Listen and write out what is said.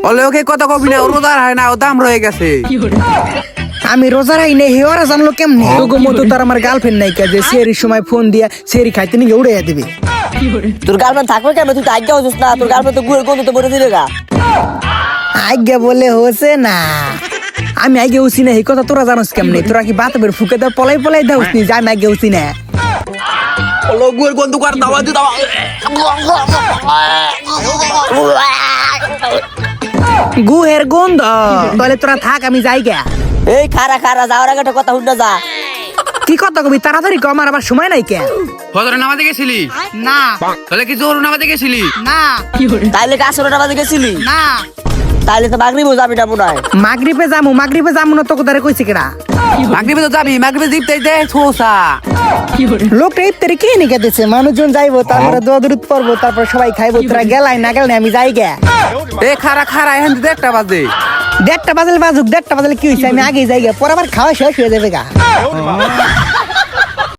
ওলে ওকে কথা কবি না, ও রোজার হয় না, ও দাম রয়ে গেছে। আমি রোজা রাই নেই হেওয়ারা জানলো কেমনি তোকে মতো তার আমার গার্লফ্রেন্ড নাই কে যে সেরি সময় ফোন দিয়া সেরি খাইতে নিয়ে উড়ে দিবে। তোর গার্লফ্রেন্ড থাকবে কেন? তুই তো আজ্ঞা হচ্ছিস না, তোর গার্লফ্রেন্ড তো গুয়ের গন্ধ তো বলে দিলে গা। আজ্ঞা বলে হচ্ছে না, আমি আগে উঠছি না এই কথা তোরা জানোস কেমনি? তোরা কি বাতবের ফুকে দেওয়া পলাই পলাই দেওস নি যে আমি আগে উঠছি না? ওলো গুয়ের গন্ধ কর, দাওয়া দি দাওয়া। গুহের গন্ধ তাহলে তোরা থাক, আমি যাই গে। এই খারা খারা যাওয়ার আগে একটা কথা শুনতে যা। কি কথা কবি তাড়াতাড়ি কম, আর আবার সময় নাই কে? ফজরের নামাজে গেছিলি? না তাহলে কি জোহর নামাজে গেছিলি? না তাইলে কি আসরে নামাজে গেছিলি? না তাইলে তো মাগরিবও যাবি না মনে হয়। মাগরিবে যামু না তোকে তারে কইছে কেডা? মাগরিবে তো যাবি, মাগরিবে জিপতে দে ছোসা। লোকটা ইফতারি কে নিকে দিছে, মানুষজন যাইবো তারপরে দোয়া দরুদ পড়বো তারপর সবাই খাইবো, তোরা গেলাই না গেল না আমি যাই গে। এ খারা খারা এখন তো 1টা বাজে। 1:30 বাজলে বাজুক, 1:30 বাজলে কি হইছে, আমি আগেই যাই গে, পরে আবার খাওয়া শেষ হয়ে যাবে গা।